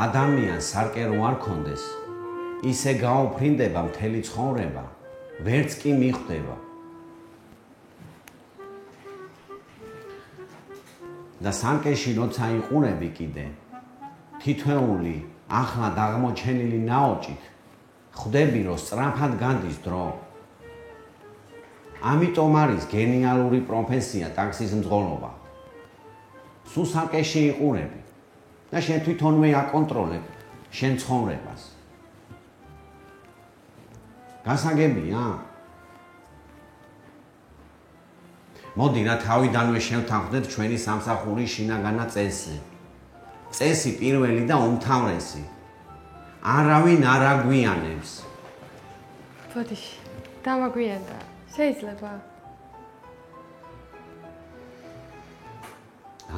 ადამიანს სარკე რო არ კონდეს, ისე გაუფრინდება მთელი ცხოვრება, ვერც კი მიხვდება. და სარკეში როცა იყურები კიდე, თითოეული ახლა დაღმოჩენილი ნაოჭით, ხვდები რომ სწრაფად განდის დრო. ამიტომ არის გენიალური პროფესია ტაქსის მძღოლობა. სულ სარკეში იყურები და შენ თვითონვე აკონტროლებ შენ ცხოვრებას. გასაგებია? მოდი რა თავიდანვე შევთანხმდეთ ჩვენი სამსახურის შინაგანა წესი. წესი პირველი და უმთავრესი. არავინ არ აგვიანებს. ბოდიში, დამაგვიანდა. შეიძლება.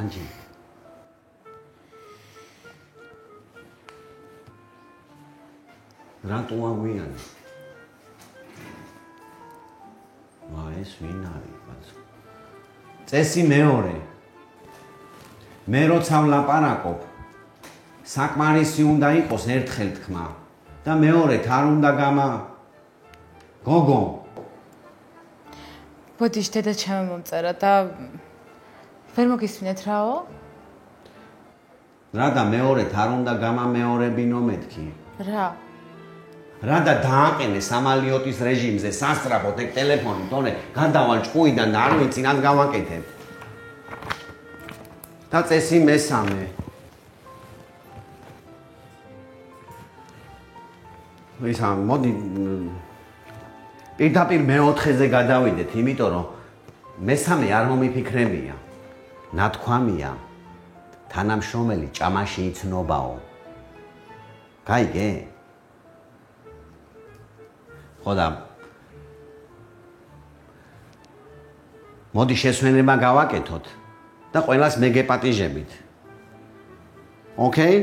ანჯი. რატო აგვიანებს? ეს ვინ არის, ბაცო? წესი მეორე. მე როცა ვლაპარაკობ, საკმარისი უნდა იყოს ერთხელ თქმა და მეორედ არ უნდა გოგო. ბოდიში, დედა ჩემო მომწერა და ვერ მოგისმინეთ რაო? რა და მეორედ არ უნდა გამამეორებინო მეთქი? რა და დააყენე სამალიოტის რეჟიმზე სასწრაფოდ ეგ ტელეფონი თორე გადავალ ჭკუიდან და არ ვიცი რას გავაკეთებ. და წესი მესამე. ისა მოდი პირდაპირ მეოთხეზე გადავიდეთ, იმიტომ რომ მესამე არ მომიფიქრებია. ნათქვამია თანამშრომელი ჭამაში იცნობაო. გაიგე? ხოდა მოდი შესვენება გავაკეთოთ და ყველას მეგეპატიჟებით. ოკეი?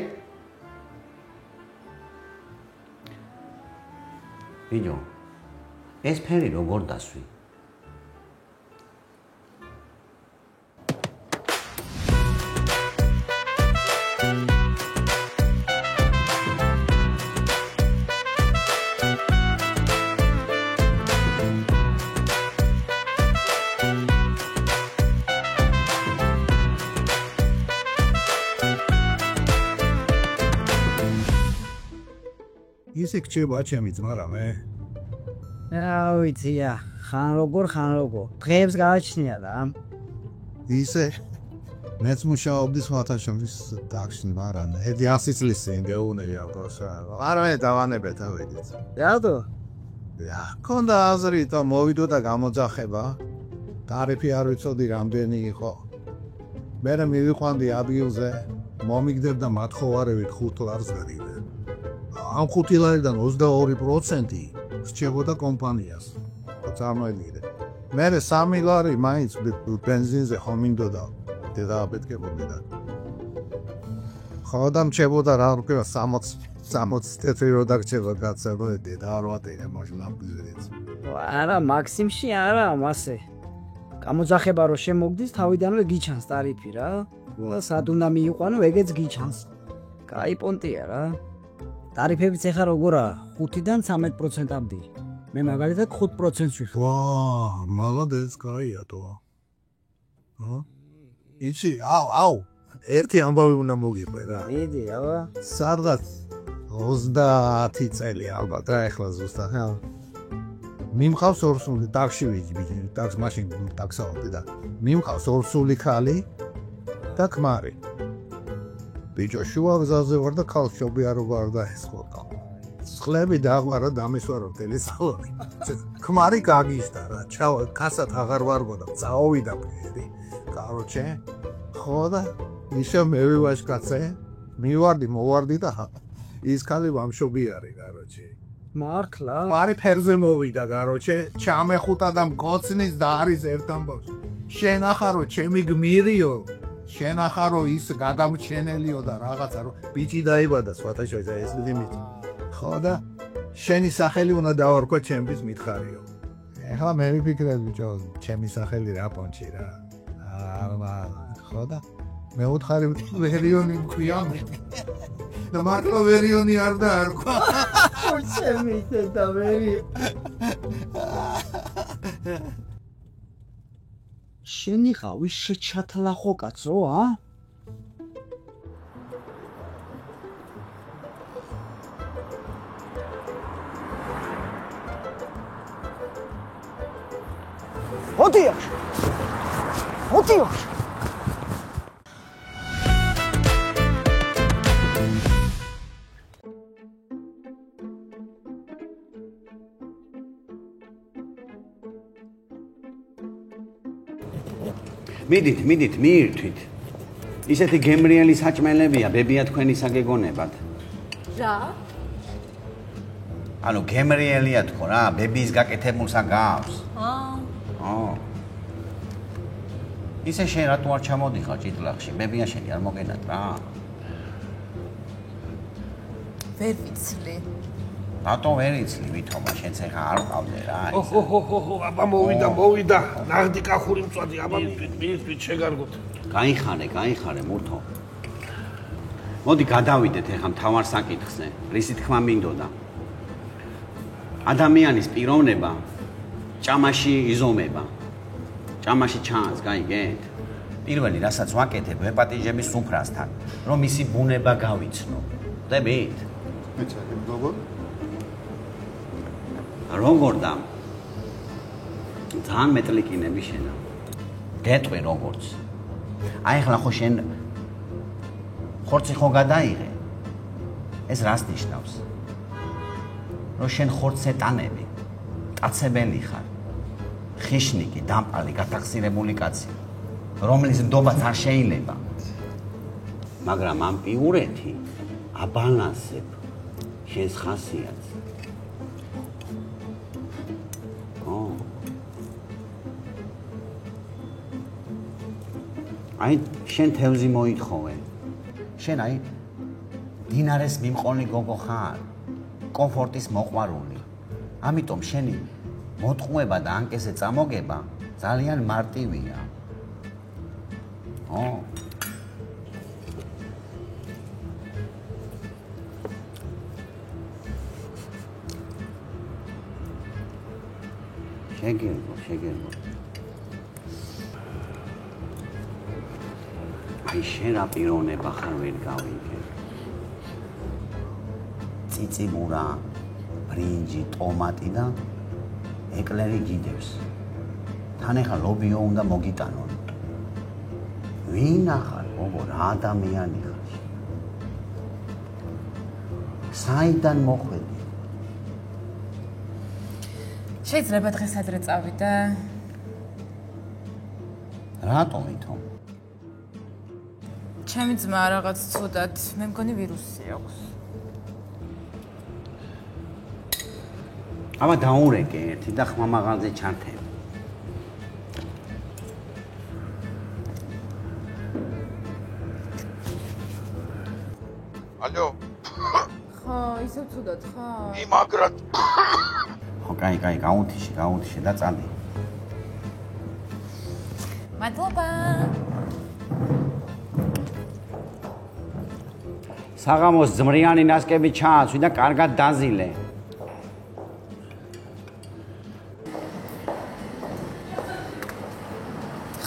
ვიდეო ეს ფერი როგორ დასვი? ისე გჭირდება ჩემი ძმა რამე? რა ვიცია, ხან როგორ დღეებს გააჩნია და ისე მეც მუშაობდი სხვათა შორის ტაქსში, მაგრამ 100 წლის წინ გეუნები აღგოსა. არამე დავანებეთ ავედით. რატო? კონდა აზრი და მოვიდოდა გამოძახება. ტარიფი არ ვიცოდი რამდენი იყო. მე მივიყვანდი ადგილზე, მომიგდებდა მათხოვარებით 5 ლარს გადიდე. ამ 5 ლარიდან 22% რჩებოდა კომპანიას. წარმოიდგინე. მე 3 ლარი მაინც ბენზინზე ხომ მინდოდა დედააბეთკებოდა. ხოდა მრჩებოდა რა რკება 60 თეთრი რო დაგჭება გაცებოდა დედა არ ვატირე მოშლა ბიზნეს. არა მაქსიმში არა მასე. გამოძახება რო შემოგდის თავიდანვე გიჩანს ტარიფი რა. სად უნდა მიიყვანო ეგეც გიჩანს. კაი პონტია რა. ტარიფებიც ეხა როგორაა? 5-დან 13%-მდე. მე მაგალითად 5%-ში ვიხარ. ვა, მალადეს, კაია თო. იცი, აუ, ერთი ამბავი უნდა მოგიყვე რა. მიდი, აბა. სადღაც 30 წელი ალბათ რა ეხლა ზუსტად. მიმყავს ორსული ტაქსში ვიჯი, ტაქს მაშინ ტაქსავდი და მიმყავს ორსული ხალი და ქმარი. ბიჭო შუა გზაზე ვარ და ქალშობი არ ვარ და ეს ხოთა. სხლები დაღვარა დამისვარო ტელესალონი. ქმარი გაგიშდა რა. ჩავა კასად აღარ ვარგო და წაოვიდა ფერი. კაროჩე. ხოდა ისე მე ვიwashკაცე. მივარდი, მოვარდი და ის ქალი ვამშობი არის კაროჩე. მართლა? მარი ფერზე მოვიდა კაროჩე. ჩამეხუტა და მკოცნის და არის ერთ ამბავს. შენ ახარო ჩემი გმირიო. შენ ახარო ის გადამჩენელიო და რაღაცა რო ბიჭი დაიბადა სხვათა შორის ეს ლიმიტი. ხოდა შენი სახელი უნდა დავარქვა ჩემთვის მითხარიო. ეხლა მე ვიფიქრებ ბიჭო, ჩემი სახელი რა პონჩი რა. ხოდა მე უთხარი მერიონი მქვია. და მარტო ვერიონი არ დაარქვა. ჩემი და ვერი. შენი ხავი შეჩათლახო კაცო, ა? Ოდიახ. მიდით, მიირთვით. ისეთი გემრიელი საჭმელებია, ბებია თქვენი საგეგონებად. რა? ანუ გემრიელია თქო რა, ბებიის გაკეთებულსა გავს. ისე შენ რატო არ ჩამოდიხარ ჭიტლახში? ბებია შენი არ მოგენათ რა. ვერ ვიცლი. რატო ვერ იცლი ვითომა, შენც ახლა არ ყავდე რა. აბა მოვიდა. ნაღდი კახური მწვადი, აბა მიირთვით შეგარგოთ. გაიხარე მურთო. მოდი გადავიდეთ ახლა მთავარ საკითხზე. რისი თქმა მინდოდა? ადამიანის პიროვნება ჭამაში იზომება. ჭამაში ჩანს, გაიგეთ? პირველი, რასაც ვაკეთებ, ვეპატიჟები სუფრასთან, რომ მისი ბუნება გავიცნო. ხდებით? როგორ და ძალიან მეტლიკინები შენა. გეტყვი როგორც. აი ახლა ხო შენ ხორცი ხო გადაიღე? ეს რას ნიშნავს? რომ შენ ხორცზე ტანები, კაცებელი ხარ. ხიშნიკი, დამპალი, გატაქსირებული კაცი, რომლის ნდობაც არ შეიძლება. მაგრამ ამ პიურეთი აბალანსებ შენს ხასიათს. აი, შენ თევზი მოითხოვე. შენ აი დინარეს მიმყოლი გოგო ხარ, კომფორტის მოყვარული. ამიტომ შენი მოტყუება და ანკეზე წამოგება ძალიან მარტივია. შეგერგო. აი შენ რა პიროვნება ხარ ვერ გავიგე. წიწიბურა, ბრინჯი, ტომატი და ეკლერი გიდევს. თან ახლა ლობიო უნდა მოგიტანონ. ვინ ახარ, გოგო, რა ადამიანი ხარ? საიდან მოხვედი? შეიძლება დღეს ადრე წავიდე. რატომ ვითომ? ჩემი ძმა რაღაც ცუდად, მე მგონი ვირუსი აქვს. აბა დაურეკე ერთი და ხმამაღალზე ჩართები. ალო. ხო, ისე ცუდად ხარ? იმაგრად. ხო, კაი, გაუთიში და წადი. მადლობა. საღამოს ზმრიანი ნასკები ჩააცვი და კარგად დაზილე.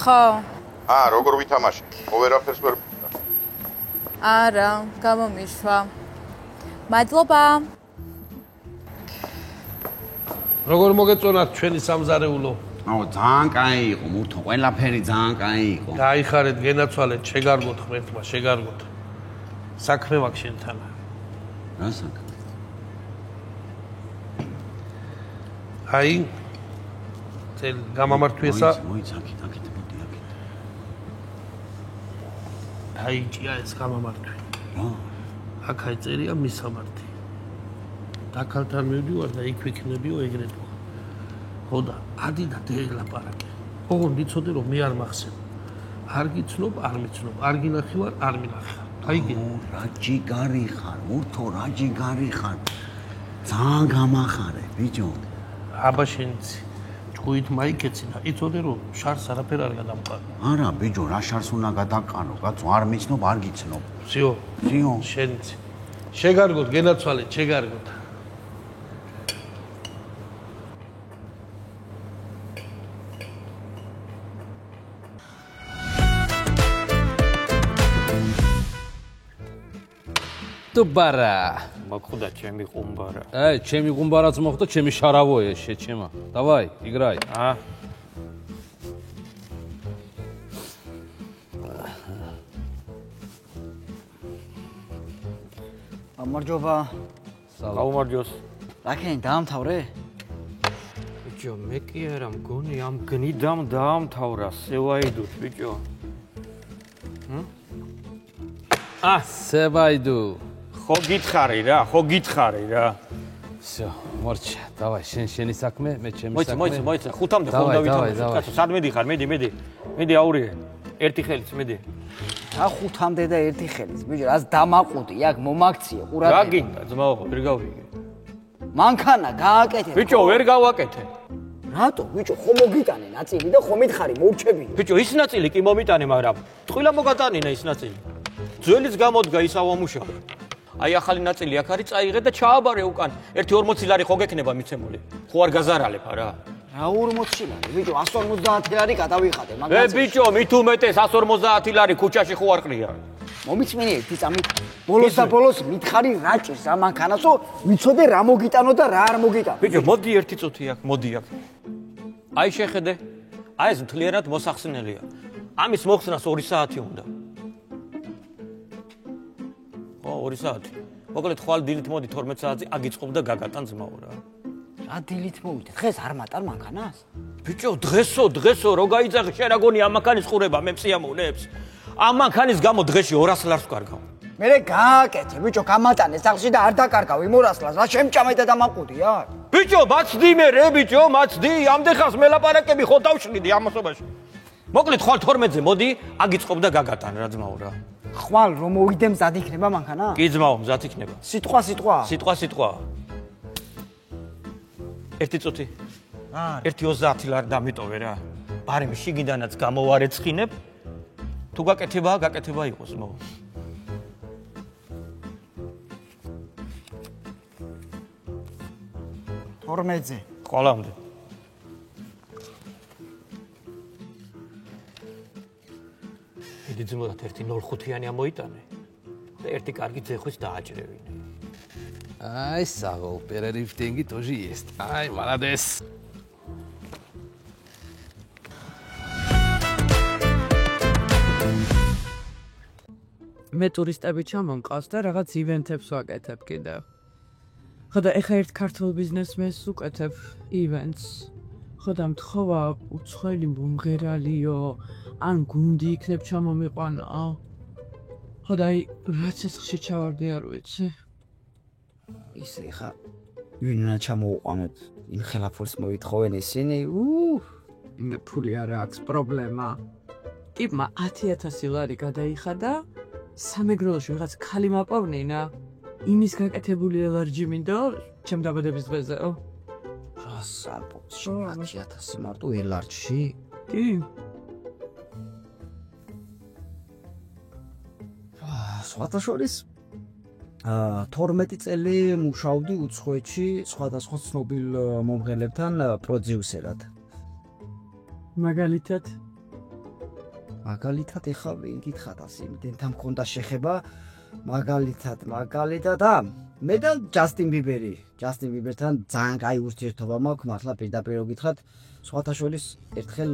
ხო. როგორ ვითამაშე? ვერაფერს ვერ მქონდა. არა, გამომიშვა. მადლობა. როგორ მოგეწონათ ჩვენი სამზარეულო? ძალიან კაი იყო, მურთო, ყველაფერი ძალიან კაი იყო. გაიხარეთ, გენაცვალეთ, შეგარგოთ ღმერთმა, შეგარგოთ. საქმე მაქვს შენთან. რა საქმე? აი წელ გამამართვესა. მოიცაკით, მოდი. აი ჭია ეს გამამართვე. რა? აქ აი წერია მისამართი. დაქალთან მივდივარ და იქ ვიქნებიო ეგრეთ. ხო და ადი და დელაპარაკე. ოღონდ იცოდე რომ მე არ მახსენ. არ გიცნობ, არ მიცნობ, არ გინახი ვარ, არ მინახი. აიგე. რა ჯიგარი ხარ, მურთო, რა ჯიგარი ხარ. ძალიან გამახარე, ბიჭო. აბა შენიცი. ჭუით მაიკეცი და იცოდე რომ შარს არაფერ არ გადამყარი. არა, ბიჭო, რა შარს უნდა გადაყანო? კაცო, არ მიცნობ, არ გიცნობ. სიო. სიო. შენიცი. შეგარგოთ, გენაცვალეთ, შეგარგოთ. Тубара. მოხდა ჩემი ყუმბარა. ჩემი ყუმბარაც მოხდა, ჩემი შარავოა შეჩემა. Давай, играй. გამარჯობა. გაუმარჯოს. რაკენ დაამთავრე? ბიჭო, მე კი არა მგონი ამ გნიდამ დაამთავრა სევაიდუს, ბიჭო. სევაიდუ. ხო გითხარი რა. Всё, მორჩა, давай, შენი საქმე, მე ჩემი საქმე. მოიცა, 5-მდე ხომ დავითამაშოთ. კაცო, სად მედიხარ? მედი აურიე. ერთი ხელით მედი. რა 5-მდე და ერთი ხელით, ბიჭო, რას დამაყუდი, აქ მომაქციე, ყურადღება. რა გინდა, ძმაო, ვერ გავიგე. მანქანა გააკეთე. ბიჭო, ვერ გავაკეთე. რატო, ბიჭო, ხომ მოგიტანე ნაწილი და ხომ მითხარი მოვჩები. ბიჭო, ის ნაწილი კი მომიტანე, მაგრამ ტყილა მოგატანინა ის ნაწილი. ძველიც გამოდგა ის ავამუშავე. აი ახალი ნაწილი აქ არის, წაიღე და ჩააბარე უკან. 1.40 ლარი ხო გექნება მიცემული. ხო არ გაზარალებ არა? რა 40 ლარი, ბიჭო, 150 ლარი გადავიხადე, მაგას. ბიჭო, მით უმეტეს 150 ლარი ქუჩაში ხო არ ყრია. მომიწმინე ერთი წამით. ბოლოს და ბოლოს მითხარი რაჭის ამ მანქანასო, ვიცოდე რა მოგიტანო და რა არ მოგიტანო. ბიჭო, მოდი ერთი წუთი აქ, მოდი აქ. აი შეხედე. აი ეს მთლიანად მოსახსნელია. ამის მოხსნას 2 საათი უნდა. 2 საათი. მოკლედ ხვალ დილით მოდი 12 საათზე აგიწყობ და გაგატან ძმაო რა. რა დილით მოვიდე? დღეს არ მატარ მანქანას? ბიჭო, დღესო რო გაიძახე შენ რა გონი ამ მანქანის ყურება მე მწიამოვნებს. ამ მანქანის გამო დღეში 200 ლარს ვკარგავ. მე გააკეთე, ბიჭო, გამატანე სახლში და არ დაკარგავ იმ 200 ლარს. რა შემჭამე და დამაყუდია? ბიჭო, მაცდი მე რე ბიჭო, მაცდი. ამდენ მე ლაპარაკები ხო დავშლიდი ამასობაში. მოკლედ ხვალ 12-ზე მოდი, აგიწყობ და გაგატან რა ძმაო რა. ხვალ რომ მოვიდე მზად იქნება მანქანა? კი ძმაო, მზად იქნება. სიტყვა. სიტყვა. ერთი წუთი. 1.30 ლარი დამიტოვე რა. ბარემ შიგიდანაც გამოვარეცხინებ. თუ გაკეთება იყოს მო. თორმეძე. ყოლამდე. იდი ძმოდათ ერთი 0.5-იანი ამოიტანე და ერთი კარგი ძეხვის დააჭრევინე. Ай, сагол, перерыв деньги тоже есть. Ай, молодец. მე ტურისტები ჩამონყავს და რაღაც ივენთებს ვაკეთებ კიდევ. ხოდა ეხა ერთ ქართულ ბიზნესმენს უკეთებ ივენთს. ხოდა მთხოვა უცხოელი მომღერალიო, ან გუნდი იქნებ ჩამომიყვანო. ხოდა აი რაც ეს ხში ჩავარდი არ ვიცი. ისე ხა ვინა ჩამოუყანეთ იმ ხელაფურს მოითხოვენ ისინი. მე ფული არ აქვს პრობლემა. ტიპმა 10,000 ლარი გადაიხადა. სამეგრელოში ვიღაც ქალი მაყავნინა. იმის გაკეთებული ელარჯი მინდო ჩემ დაბადების დღეზეო. რა საპოჩი 10,000 მარტო ელარჯში? კი. სხვათა შორის 12 წელი მუშაობდი უცხოეთში სხვადასხვა ცნობილ მომღერლებთან პროდიუსერად. მაგალითად ეხა ვინ გითხათას იმდენთან მქონდა შეხება მაგალითად მე და ჯასტინ ბიბერთან ძალიან კაი ურთიერთობა მაქვს მართლა პირდაპირ გითხრათ სხვათა შორის ერთხელ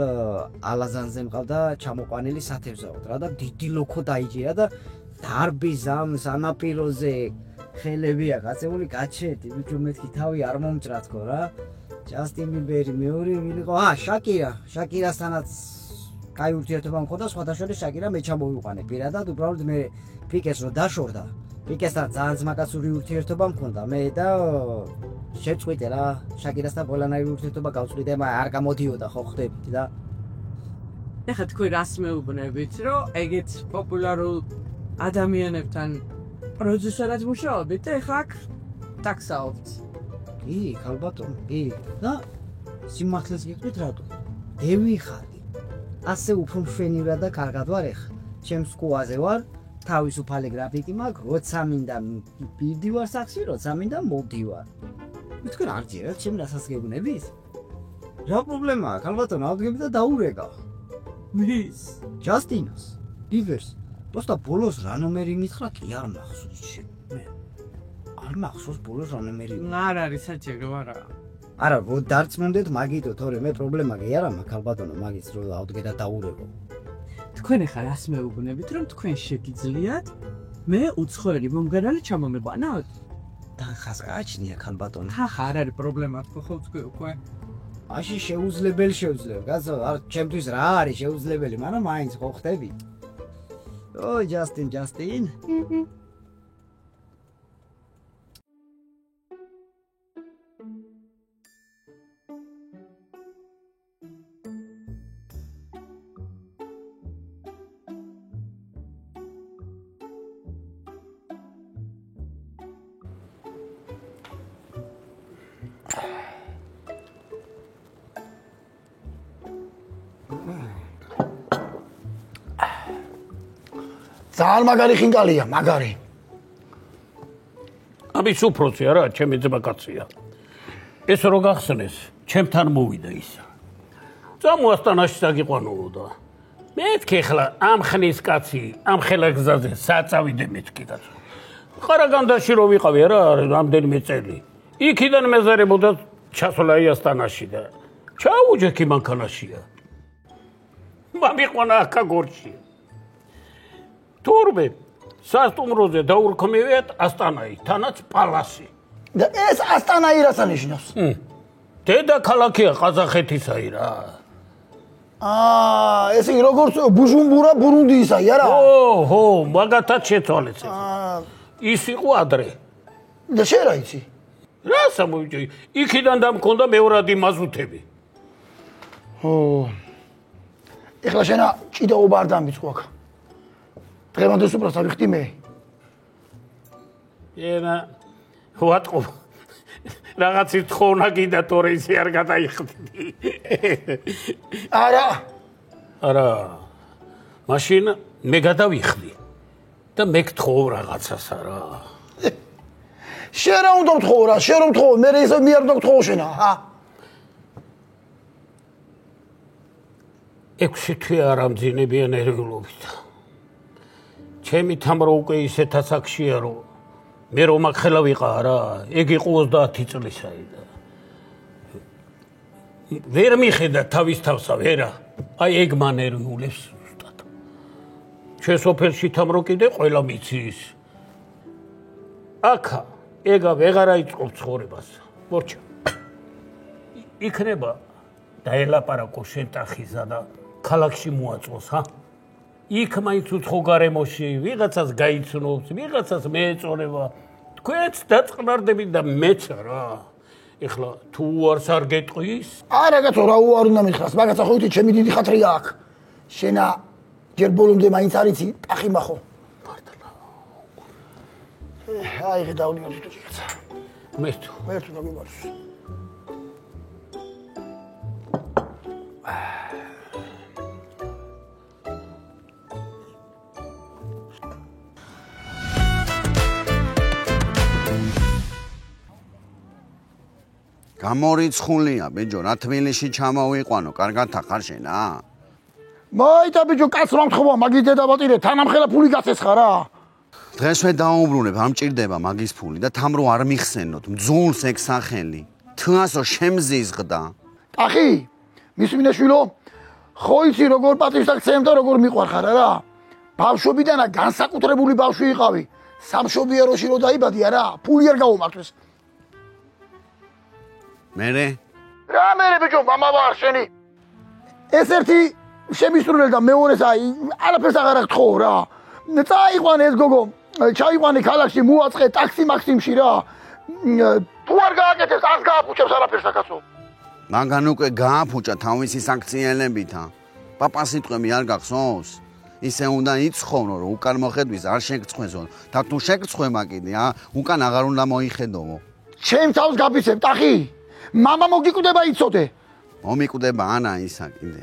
ალაზანზე მყავდა ჩამოყვანილი სათევზაოდ რა და დიდი ლოქო დაიჭირა და დარბის ამ სანაპიროზე ხელები აკაცებული გაჩერდი ბიჭო მეთქი თავი არ მომჭრა თქო რა ჯასტინ ბიბერი მეორე ვინ იყო შაკირასთანაც კაი ურთიერთობა მქონდა სხვათა შორის შაკირა მე ჩამოვიყვანე პირადად უბრალოდ მე პიკეს რო დაშორდა პიკესთან ძალიან ძმაკაცური ურთიერთობა მქონდა მე და შეწყვიტე რა შაკირასთან ყველანაირი ურთიერთობა გავწყვიტე მაგრამ არ გამოდიოდა ხო ხდებით და ეხლა თქვენ რას მეუბნებით რომ ეგეთ პოპულარულ ადამიანებთან პროდიუსერად მუშაობთ და ეხლა აქ ტაქსაობთ კი ალბათო კი და სიმართლეს გიყვით რატო დევი ხარ ასე უფრო მშვენივრად და კარგად ვარ ეხლა ჩემს სკოლაზე ვარ თავისუფალი გრაფიკი მაქვს, როცა მინდა ვიდივარ სახში, როცა მინდა მოვდივარ. თქვენ არ ჯერათ ჩემ რასაც გეუბნებით? რა პრობლემაა? ქალბატონო, ავდგები და დაურეკავ. მის ჯასტინოს, ივერს, просто ბოლოს რა ნომერი მითხრა კი არ მახსოვს შე. არ მახსოვს ბოლოს რა ნომერი. არ არის საჭირო არა. არა, დარწმუნდეთ მაგითო, თორე მე პრობლემა კი არა მაქვს ქალბატონო, მაგის რო ავდგე და დაურეკო. თქვენ ახლა რას მეუბნებით, რომ თქვენ შეგიძლიათ მე უცხოელი მომგანალი ჩამომეყვანოთ? თანხას გააჩნია ქალბატონო. ხახ არ არის პრობლემა, ხო თქვი უკვე. აში შეუძლებელი შეუძლებ. გაზო, არ ჩემთვის რა არის შეუძლებელი, მაგრამ მაინც ხო ხდები. ო, ჯასტინ. ძალიან მაგარი ხინკალია, მაგარი. ამის უფროსი არა, ჩემი ძმა კაცია. ეს რო გახსნეს, ჩემთან მოვიდა ისა. წამოასტანაში საგიყვანულოდა. მეთქი ხლა ამ ხნის კაცი, ამ ხელა გზაზე საწავიდე მეთქი კაცო. ყარაგანდაში რო ვიყავი არა, რამდენიმე წელი. იქიდან მეზარებოდა ჩასვლა ასტანაში და ჩაუჯექი მანქანაშია. მამიყვანა აქა გორში. თურმე სასტუმროზე დაურქმევიათ ასტანაი, თანაც პალასი. და ეს ასტანაი რას ანიშნავს? დედაქალაქია ყაზახეთისაი რა. ეს იგი როგორც ბუჟუმბურა ბურუნდიისაი არა? ხო, მაგათაც შეცვალეთ. ის იყო ადრე. და შენ რა იცი? რა სამოვიჭი? იქიდან დამქონდა მეორადი მაზუთები. ეხლა შენა ჭიდაობა არ დამიწყო აქ. დღევანდელ სუპრას ავიხდი მე. ენა ვატყო. რაღაცი თხონა კიდე თორე ისე არ გადაიხდი. არა. მაშინ მე გადავიხდი და მე გთხოვ რაღაცას არა. შენ რა უნდა გთხოვ რა? შენ რომ გთხოვ, მე ისე მე არ უნდა გთხოვ შენა, ჰა? 6 თვე არ ამძინებიან ერეულობით. ჩემი თამრო უკვე ისეთაც აქშია რომ მე რომ ახლა ვიყა რა, ეგ იყო 30 წლისაი და ვერ მიხედა თავის თავსა ვერა. აი ეგ მან ერეულებს ზუსტად. შესოფელში თამრო კიდე ყველა მიცის. აქა ეგა ვეღარ აიწყობ ცხოვრებას. მორჩა. იქნება დაელაპარაკო შენ ტახიზა და ქალაქში მოაწოს, ჰა? იქ მაინც უცხო გარემოში ვიღაცას გაიცნობს, ვიღაცას მეეწონება. თქვენც დაწყნარდებით და მეც რა. ეხლა თუ უარს არ გეტყვის? არა კაცო, რა უარ უნდა მითხრას, მაგაცა ხო იცი, ჩემი დიდი ხათრია აქ. შენა ჯერ ბოლომდე მაინც არ იცი, ტახი მახო. აი ხე დავნიოთ თუ ჭიქცა. მე თუ რა მიმარს. გამორიცხულია ბიჭო, რა თბილისში ჩამოვიყვანო, კარგად ახარ შენა? მაიტა ბიჭო, კაც რა მთხოვა, მაგის დედაბატირე, თანამხელა ფული გაცეცხა რა. დღესვე დაუბრუნებ, არ მჭირდება მაგის ფული და თამრო არ მიხსენოთ, მძულს ეგ სახელი. თასო შემზიზღდა. ტახი, მისმინაშვილო, ხო იცი როგორ პატრისტაქცემ და როგორ მიყვარხარ რა? ბავშვობიდან განსაკუთრებული ბავშვი იყავი. სამშობიაროში რო დაიბადი არა, ფული არ გაუმართვეს. მერე? რა მერე ბიჭო, მამა ვარ შენი. ეს ერთი შემისრულე და მეორეს აი არაფერს აღარ გთხოვ რა. წაიყვანე ეს გოგო, ჩაიყვანე ქალაქში, მოაწყე ტაქსი მაქსიმში რა. თუ არ გააკეთებს, ას გააფუჭებს არაფერს აკაცო. მაგან უკვე გააფუჭა თავისი საქციელებითა. პაპასიტყვები არ გახსოვს? ისე უნდა იცხოვნო, რომ უკან მოხედვის არ შეგწხვეზო. და თუ შეგწხვემა კიდე, უკან აღარ უნდა მოიხედოვო. ჩემ თავს გაფიცებ, ტახი. მამა მოგიკვდება იცოდე. მომიკვდება ანა ისა კიდე.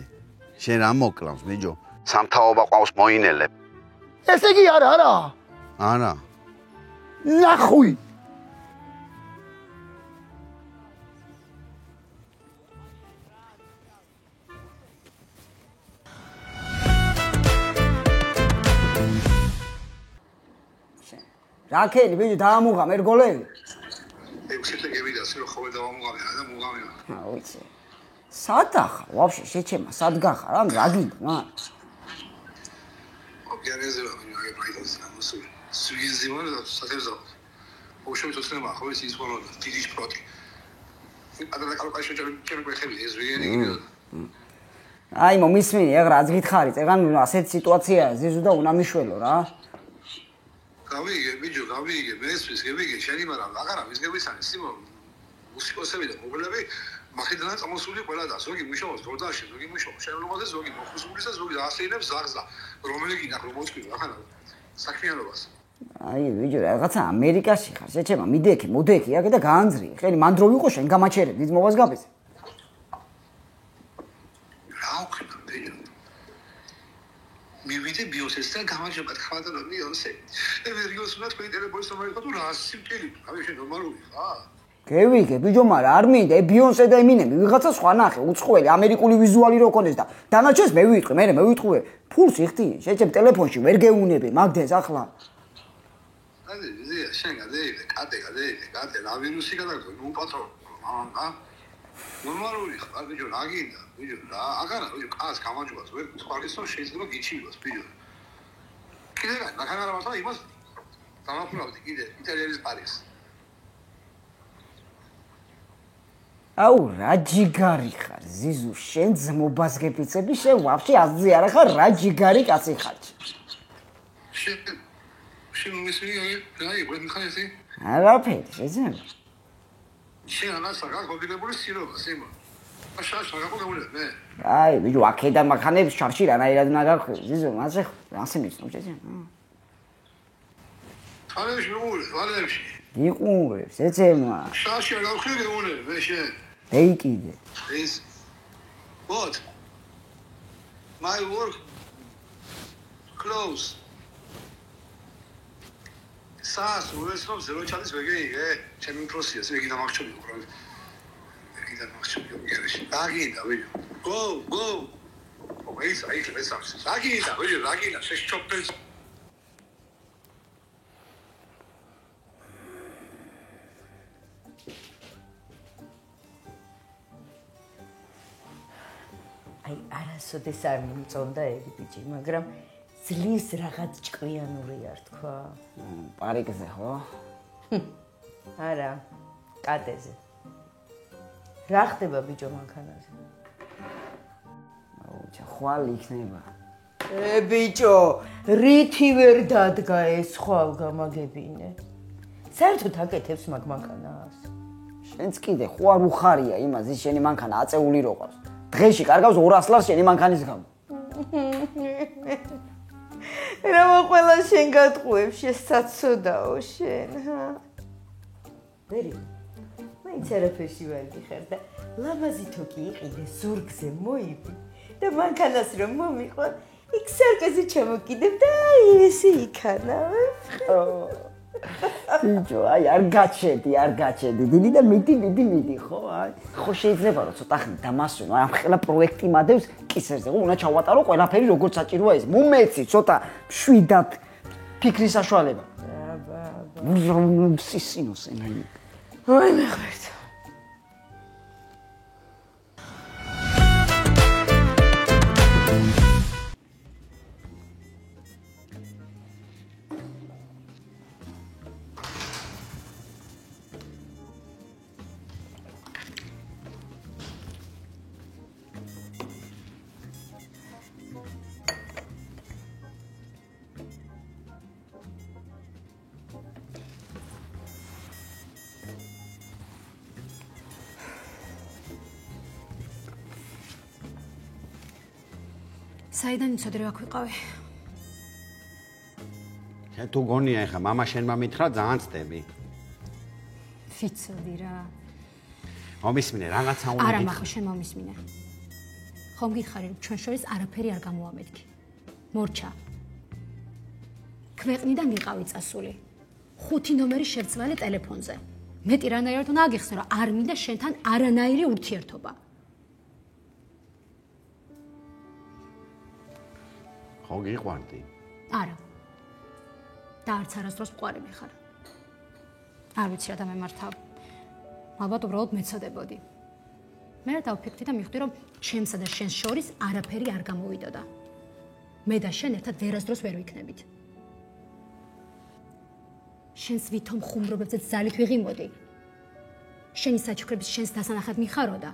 შენ რა მოკლავს, ბიჭო? სამთავობა ყავს მოინელებ. ესე იგი არა. არა. ნახვი. რაკელი ბიჭო დაამუღა მერგოლები. ექვსი გევიდა სულ ხოლმე დავამუღამე და მუღამეა. ვიცი. სადახა ვაფშე შეჩემა სად გახარ ამ რა გინდა? ოკეანეზე ვარ პრაიდოს ამოსული. სუგიზი ვარ და საერთოდ უშუალოდ ცნება ხო ის ისმორო დიდი სპორტი. ადრე კალკაშო ჩემი ეს ვიგენი. აი მომისმინე ეგ რაც გითხარი წეგან ასეთ სიტუაციაა ზიზუ და უნამიშველო რა. გავიგე ბიჭო გავიგე მესვის გავიგე შენი მაგრამ აღარა მისგებისანი სიმო მუსიკოსები და მოგლები მახიდანაც ამოსული ყველა და ზოგი მუშაობს გორდაში ზოგი მუშაობს შენობაზე ზოგი მოხუზულისა ზოგი ასეინებს ზაღზა რომელი გინახ რომ მოწყვი ახლა საქმიანობას აი ბიჭო რაღაცა ამერიკაში ხარ შეჩემა მიდექი მოდექი აქ და გაანძრიე ხელი მან დრო ვიყო შენ გამაჩერებ დიდ მოვას გაბეს რა უქნა ბიჭო მივიდე ბიოსესთან გამარჯობა ხადა და ბიოსე ევერიოსუნა თქვენი ტელეფონის ნომერი ხო თუ რა სიმკილი აი შენ ნორმალური ხარ გევიგე ბიჭო მაგრამ არ მინდა ბიოსე და ემინემი ვიღაცა სხვა ნახე უცხოელი ამერიკული ვიზუალი რო ქონდეს და დანარჩენს მე ვიტყვი მე ვიტყვი ფულს იხდი შეჭებ ტელეფონში ვერ გეუნები მაგდეს ახლა აი ზია შენ გადაიდე კატე რა ვირუსი გადაგო ნუ პატრონ აა ნორმალური ხარ ბიჭო რა გინდა ბიჭო რა აღარა ბიჭო კაც გამარჯობას ვერ თქვალისო შეიძლება გიჩივოს ბიჭო კიდე რა ხარ რა მართლა იმას დამაფურავდი კიდე იტალიაში პარიზს აუ რა ჯიგარი ხარ ზიზუ შენ ძმობას გეფიცები შენ ვაფშე აზზე არა ხარ რა ჯიგარი კაცი ხარ შენ მისვი აი ვენ ხაიზე არაფერი შეძენ შენ ანასა გაგობილებული სიროვა სიმო აშაშა გაგობილებული მე აი ბიჭო აქედან მანქანებს შარში რანაირად უნდა გახვი ზიზუ მასე ასე მიცნობ შეძენ თალებში მოვულე იყურებს ეცემა შაშა გავხრი გეუნე მე შენ ეი კიდე is what my work close სას უესნობ ზეროჩალის ვეგეიგე ჩემი პროსიას ვეგი დამახჩობი უბრალოდ ვეგი დამახჩობი გერში დაგინდა ვიო go ოკეი საერთოდ ეს არის დაგინდა ვიო დაგინდა შეშჩოპდეს აი არასოდეს არ მომწონდა ერი ბიჭი მაგრამ ძლივს რაღაც ჭკვიანური არ თქვა პარიკზე ხო არა კატეზე რა ხდება ბიჭო მანქანაზე აუ ხვალ იქნება ბიჭო რითი ვერ დადგა ეს ხვალ გამაგებინე საერთოდ აკეთებს მაგ მანქანას შენც კიდე ხო არ უხარია იმას ის შენი მანქანა აწეული რო ყავს დღეში კარგავს 200 ლარს შენი მანქანის გამო რა მოყოლა შენ გატყუებს შესაცოდაო შენ ვერი მაინც არაფერში ვერ გიხარ და ლამაზი თოკი იყიდე ზურგზე მოიბი და მანქანას რომ მომიყვა იქ სარკაზე ჩამოკიდებ და ესე იქანა ბიჭო აი არ გაჩედი დიდი და მიდი ხო აი ხო შეიძლება რომ ცოტა ხნით დამასვენო ამ ხელა პროექტი მადევს კისერზე ხო უნდა ჩავატარო ყველაფერი როგორც საჭიროა ეს მომეცი ცოტა შვიდად ფიქრის საშუალება სისინოს ენაი აი მე ხერთ საიდან იცოდე რა ქვიყავი? შენ თუ გონია ეხა მამა შენმა მითხრა ძალიან ცდები. ვიცოდი რა. მომისმინე რაღაცა უნდა არა მახო შენ მომისმინე. ხომ გიხარი რომ ჩვენ შორის არაფერი არ გამოამეთქი. მორჩა. ქვეყნიდან ვიყავი წასული. 5 ნომერი შევცვალე ტელეფონზე. მეტი რანაირად უნდა აგიხსნა, რომ არ მინდა შენთან არანაირი ურთიერთობა. ხო გიყვარდი? არა. და არც არასდროს მყარები ხარ. არ ვიცი რა დამემართავ. ალბათ უბრალოდ მეცოდებოდი. მე რა დავფიქრდი და მივხვდი, რომ ჩემსა და შენს შორის არაფერი არ გამოვიდოდა. მე და შენ ერთად ვერასდროს ვერ ვიქნებით. შენს ვითომ ხუმრობებზე ძალით ვიღიმოდი. შენი საჩუქრების შენს დასანახად მიხაროდა.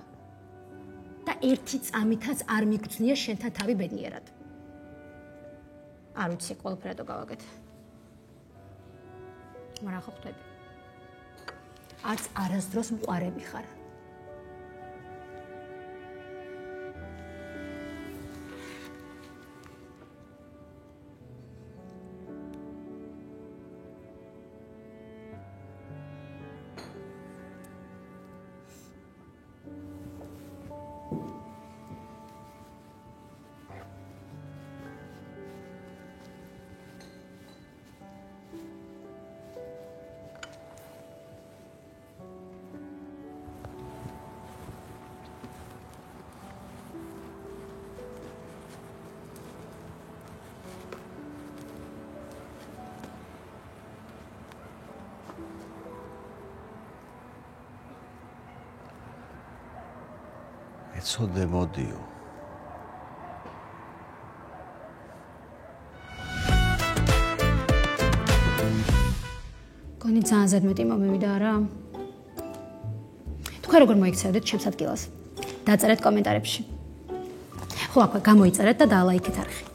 და ერთი წამითაც არ მიგწნია შენთან თავი ბედნიერად. არ ვიცი ყველაფერი რატო გავაკეთე. მაგრამ ხო ხვდები. არც არასდროს მყარები ხარ. ეცოდებოდიო. გონი ძალიან ზედმეტი მომივიდა არა? თქვენ როგორ მოიქცევდეთ ჩემს ადგილას? დაწერეთ კომენტარებში. ხო, აქვე გამოიწერეთ და დალაიქეთ არხი.